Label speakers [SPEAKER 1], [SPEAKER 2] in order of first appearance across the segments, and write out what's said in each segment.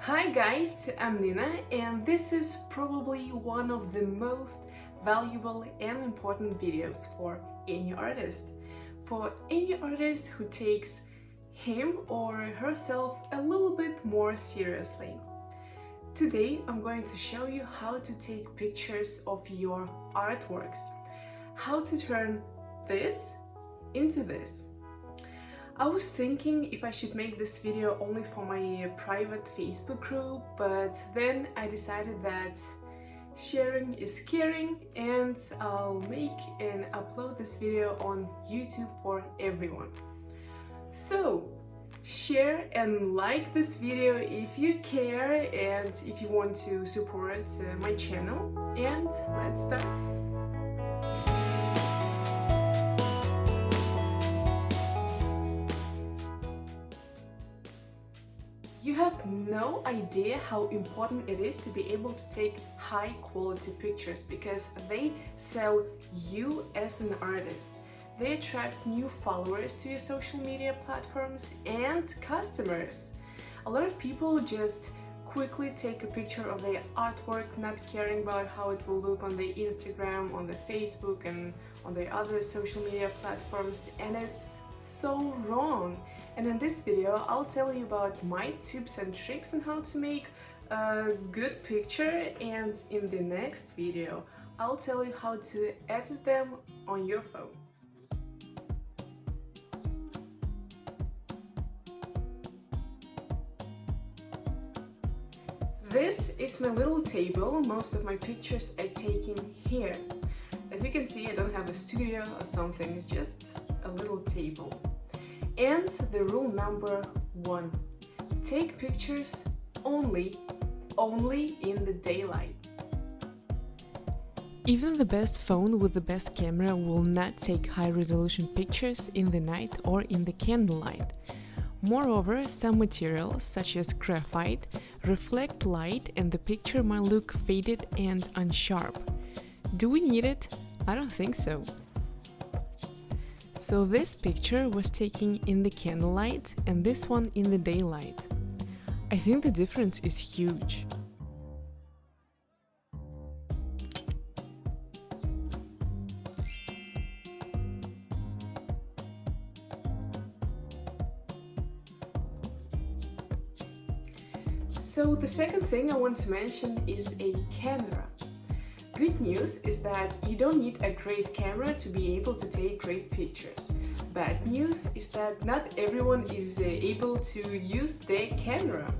[SPEAKER 1] Hi guys, I'm Nina and this is probably one of the most valuable and important videos for any artist. For any artist who takes him or herself a little bit more seriously. Today I'm going to show you how to take pictures of your artworks. How to turn this into this. I was thinking if I should make this video only for my private Facebook group, but then I decided that sharing is caring and I'll make and upload this video on YouTube for everyone. So share and like this video if you care and if you want to support my channel, and let's start. You have no idea how important it is to be able to take high quality pictures because they sell you as an artist. They attract new followers to your social media platforms and customers. A lot of people just quickly take a picture of their artwork, not caring about how it will look on their Instagram, on their Facebook and on their other social media platforms, and it's so wrong. And in this video I'll tell you about my tips and tricks on how to make a good picture, and in the next video I'll tell you how to edit them on your phone. This is my little table. Most of my pictures are taken here. As you can see, I don't have a studio or something, it's just a little table. And the rule number 1, take pictures only in the daylight.
[SPEAKER 2] Even the best phone with the best camera will not take high-resolution pictures in the night or in the candlelight. Moreover, some materials, such as graphite, reflect light and the picture might look faded and unsharp. Do we need it? I don't think so. So this picture was taken in the candlelight and this one in the daylight. I think the difference is huge.
[SPEAKER 1] So the second thing I want to mention is a camera. Good news is that you don't need a great camera to be able to take great pictures. Bad news is that not everyone is able to use their camera.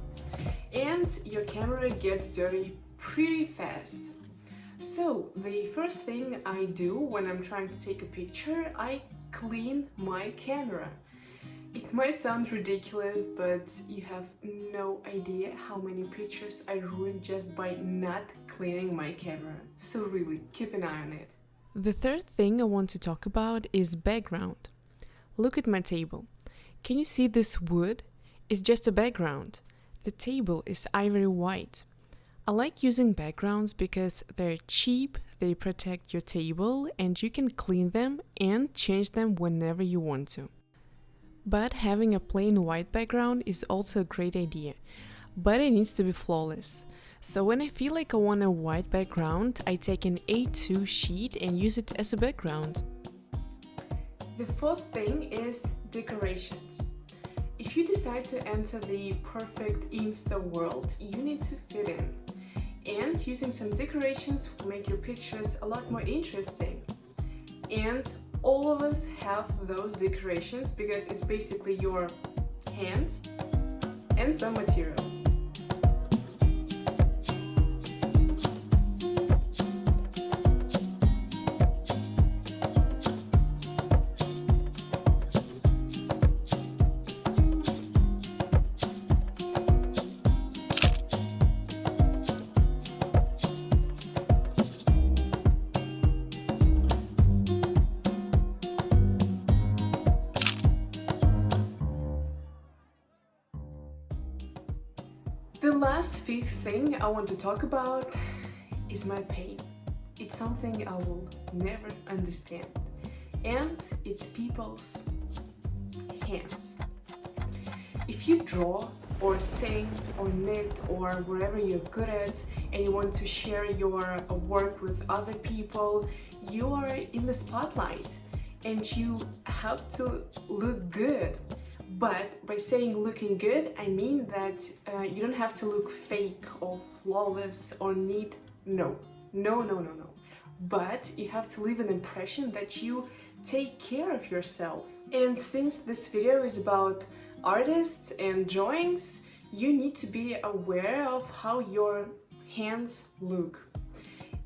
[SPEAKER 1] And your camera gets dirty pretty fast. So the first thing I do when I'm trying to take a picture, I clean my camera. It might sound ridiculous, but you have no idea how many pictures I ruined just by not cleaning my camera. So really, keep an eye on it.
[SPEAKER 2] The third thing I want to talk about is background. Look at my table. Can you see this wood? It's just a background. The table is ivory white. I like using backgrounds because they're cheap, they protect your table, and you can clean them and change them whenever you want to. But having a plain white background is also a great idea, but it needs to be flawless. So when I feel like I want a white background, I take an A2 sheet and use it as a background.
[SPEAKER 1] The fourth thing is decorations. If you decide to enter the perfect Insta world, you need to fit in. And using some decorations will make your pictures a lot more interesting. And all of us have those decorations because it's basically your hand and some materials. The last fifth thing I want to talk about is my pain. It's something I will never understand, and it's people's hands. If you draw or sing or knit or wherever you're good at and you want to share your work with other people, you are in the spotlight and you have to look good. But by saying looking good, I mean that you don't have to look fake or flawless or neat. No. But you have to leave an impression that you take care of yourself. And since this video is about artists and drawings, you need to be aware of how your hands look.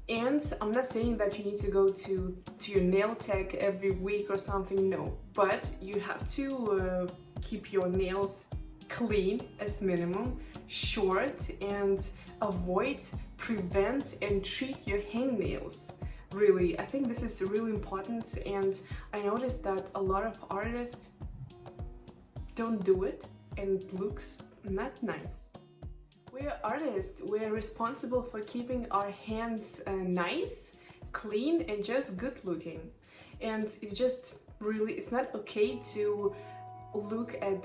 [SPEAKER 1] And I'm not saying that you need to go to your nail tech every week or something, no. But you have to keep your nails clean as minimum, short, and avoid, prevent, and treat your hangnails. Really, I think this is really important, and I noticed that a lot of artists don't do it and it looks not nice. We're artists, we're responsible for keeping our hands nice, clean, and just good looking. And it's just really, it's not okay to look at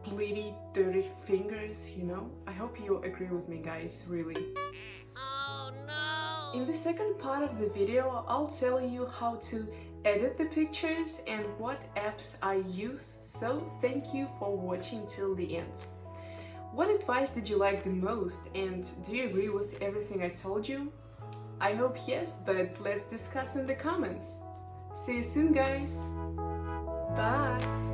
[SPEAKER 1] bleedy, dirty fingers, you know? I hope you agree with me, guys, really. Oh no! In the second part of the video, I'll tell you how to edit the pictures and what apps I use, so thank you for watching till the end. What advice did you like the most, and do you agree with everything I told you? I hope yes, but let's discuss in the comments. See you soon, guys! Bye!